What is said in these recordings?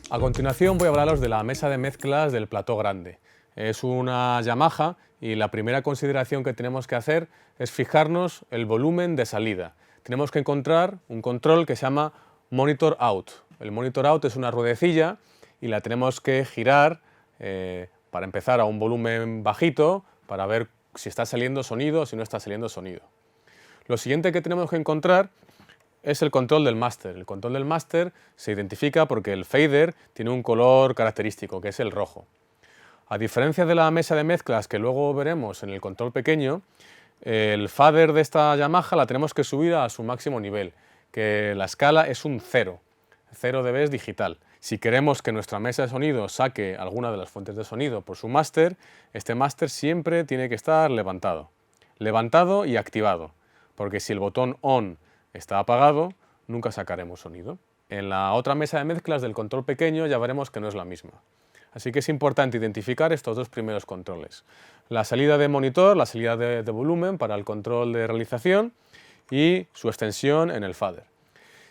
A continuación voy a hablaros de la mesa de mezclas del plató grande. Es una Yamaha y la primera consideración que tenemos que hacer es fijarnos el volumen de salida. Tenemos que encontrar un control que se llama Monitor Out. El Monitor Out es una ruedecilla y la tenemos que girar para empezar a un volumen bajito para ver si está saliendo sonido o si no está saliendo sonido. Lo siguiente que tenemos que encontrar es el control del máster. El control del máster se identifica porque el fader tiene un color característico, que es el rojo. A diferencia de la mesa de mezclas que luego veremos en el control pequeño, el fader de esta Yamaha la tenemos que subir a su máximo nivel, que la escala es un 0. 0 dB es digital. Si queremos que nuestra mesa de sonido saque alguna de las fuentes de sonido por su máster, este máster siempre tiene que estar levantado. Levantado y activado, porque si el botón ON está apagado, nunca sacaremos sonido. En la otra mesa de mezclas del control pequeño ya veremos que no es la misma. Así que es importante identificar estos dos primeros controles. La salida de monitor, la salida de volumen para el control de realización y su extensión en el fader.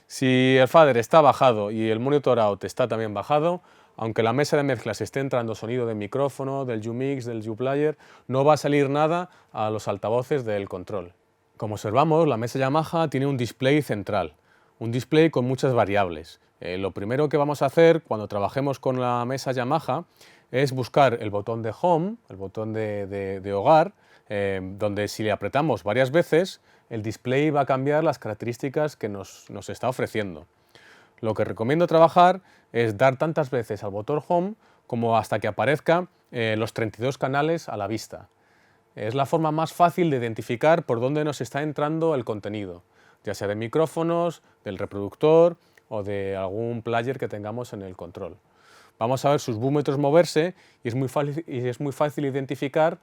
Si el fader está bajado y el monitor out está también bajado, aunque la mesa de mezclas esté entrando sonido de micrófono, del U-Mix, del U-Player, no va a salir nada a los altavoces del control. Como observamos, la mesa Yamaha tiene un display central, un display con muchas variables. Lo primero que vamos a hacer cuando trabajemos con la mesa Yamaha es buscar el botón de Home, el botón de hogar, donde si le apretamos varias veces, el display va a cambiar las características que nos está ofreciendo. Lo que recomiendo trabajar es dar tantas veces al botón Home como hasta que aparezcan los 32 canales a la vista. Es la forma más fácil de identificar por dónde nos está entrando el contenido, ya sea de micrófonos, del reproductor o de algún player que tengamos en el control. Vamos a ver sus búmetros moverse y es muy fácil identificar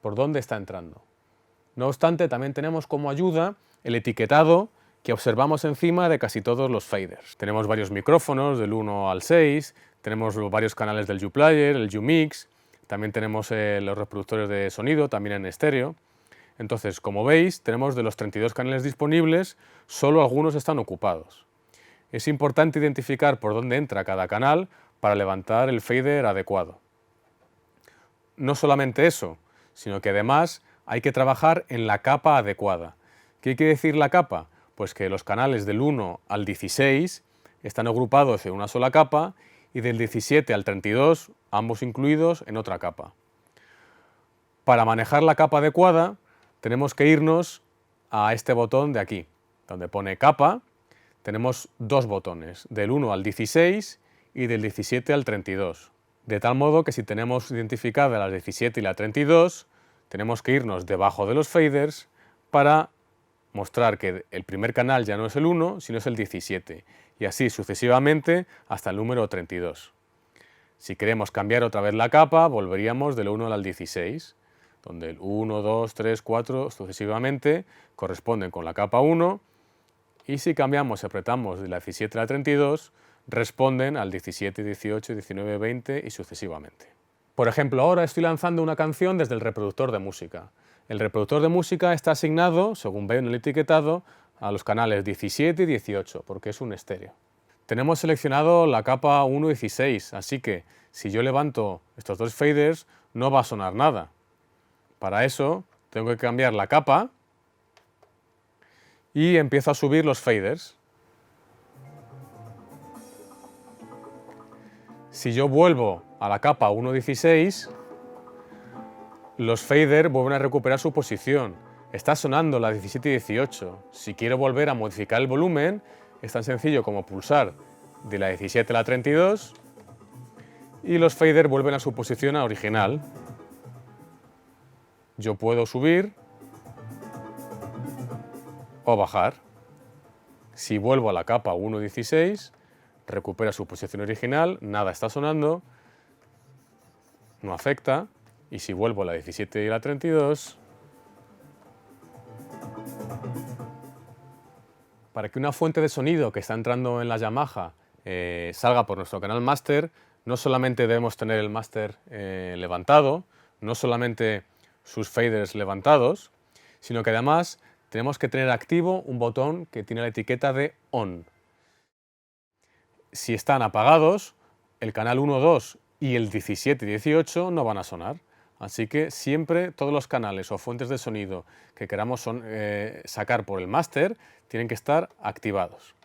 por dónde está entrando. No obstante, también tenemos como ayuda el etiquetado que observamos encima de casi todos los faders. Tenemos varios micrófonos del 1 al 6, tenemos varios canales del U-Player, el U-Mix, también tenemos los reproductores de sonido, también en estéreo. Entonces, como veis, tenemos de los 32 canales disponibles, solo algunos están ocupados. Es importante identificar por dónde entra cada canal para levantar el fader adecuado. No solamente eso, sino que además hay que trabajar en la capa adecuada. ¿Qué quiere decir la capa? Pues que los canales del 1 al 16 están agrupados en una sola capa y del 17 al 32, ambos incluidos, en otra capa. Para manejar la capa adecuada, tenemos que irnos a este botón de aquí, donde pone capa. Tenemos dos botones, del 1 al 16 y del 17 al 32. De tal modo que si tenemos identificadas las 17 y la 32, tenemos que irnos debajo de los faders para mostrar que el primer canal ya no es el 1, sino es el 17, y así sucesivamente hasta el número 32. Si queremos cambiar otra vez la capa, volveríamos del 1 al 16, donde el 1, 2, 3, 4 sucesivamente corresponden con la capa 1, y si cambiamos y apretamos de la 17 a la 32, responden al 17, 18, 19, 20 y sucesivamente. Por ejemplo, ahora estoy lanzando una canción desde el reproductor de música. El reproductor de música está asignado, según veo en el etiquetado, a los canales 17 y 18, porque es un estéreo. Tenemos seleccionado la capa 1.16, así que si yo levanto estos dos faders, no va a sonar nada. Para eso, tengo que cambiar la capa y empiezo a subir los faders. Si yo vuelvo a la capa 1.16, los faders vuelven a recuperar su posición. Está sonando la 17 y 18. Si quiero volver a modificar el volumen, es tan sencillo como pulsar de la 17 a la 32 y los faders vuelven a su posición original. Yo puedo subir o bajar. Si vuelvo a la capa 1.16, recupera su posición original, nada está sonando, no afecta. Y si vuelvo a la 17 y la 32, para que una fuente de sonido que está entrando en la Yamaha salga por nuestro canal máster, no solamente debemos tener el máster levantado, no solamente sus faders levantados, sino que además tenemos que tener activo un botón que tiene la etiqueta de ON. Si están apagados, el canal 1, 2 y el 17 y 18 no van a sonar. Así que siempre todos los canales o fuentes de sonido que queramos sacar por el máster tienen que estar activados.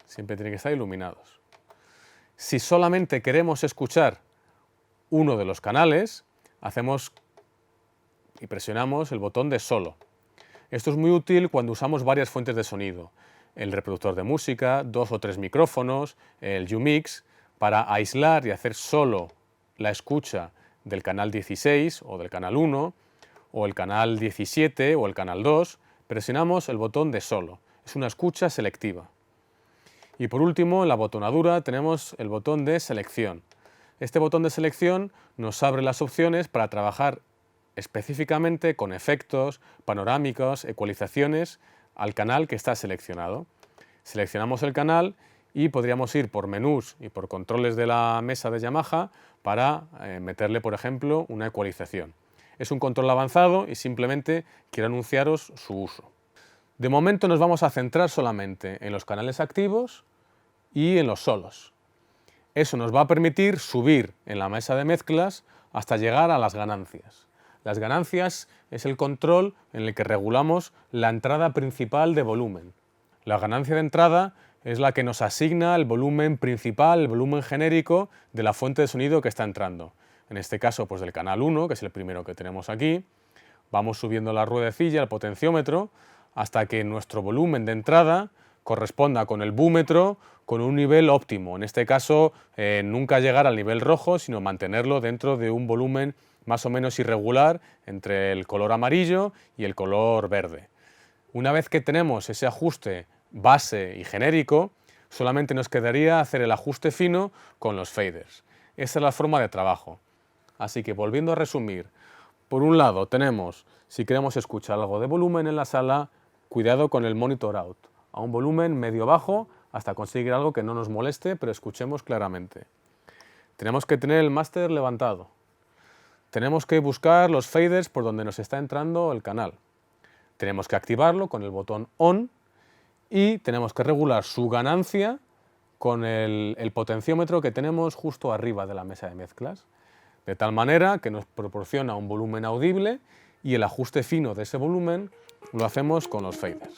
Siempre tienen que estar iluminados. Si solamente queremos escuchar uno de los canales, hacemos y presionamos el botón de solo. Esto es muy útil cuando usamos varias fuentes de sonido. El reproductor de música, 2 o 3 micrófonos, el U-Mix, para aislar y hacer solo la escucha del canal 16 o del canal 1, o el canal 17 o el canal 2, presionamos el botón de solo. Es una escucha selectiva. Y por último, en la botonadura tenemos el botón de selección. Este botón de selección nos abre las opciones para trabajar específicamente con efectos, panorámicos, ecualizaciones al canal que está seleccionado. Seleccionamos el canal y podríamos ir por menús y por controles de la mesa de Yamaha para meterle, por ejemplo, una ecualización. Es un control avanzado y simplemente quiero anunciaros su uso. De momento nos vamos a centrar solamente en los canales activos y en los solos. Eso nos va a permitir subir en la mesa de mezclas hasta llegar a las ganancias. Las ganancias es el control en el que regulamos la entrada principal de volumen. La ganancia de entrada es la que nos asigna el volumen principal, el volumen genérico de la fuente de sonido que está entrando. En este caso, pues del canal 1, que es el primero que tenemos aquí. Vamos subiendo la ruedecilla, el potenciómetro, hasta que nuestro volumen de entrada corresponda con el búmetro con un nivel óptimo. En este caso, nunca llegar al nivel rojo, sino mantenerlo dentro de un volumen más o menos irregular entre el color amarillo y el color verde. Una vez que tenemos ese ajuste base y genérico, solamente nos quedaría hacer el ajuste fino con los faders. Esa es la forma de trabajo. Así que, volviendo a resumir, por un lado tenemos, si queremos escuchar algo de volumen en la sala, cuidado con el monitor out, a un volumen medio-bajo hasta conseguir algo que no nos moleste, pero escuchemos claramente. Tenemos que tener el máster levantado. Tenemos que buscar los faders por donde nos está entrando el canal. Tenemos que activarlo con el botón ON y tenemos que regular su ganancia con el potenciómetro que tenemos justo arriba de la mesa de mezclas, de tal manera que nos proporciona un volumen audible y el ajuste fino de ese volumen lo hacemos con los faders.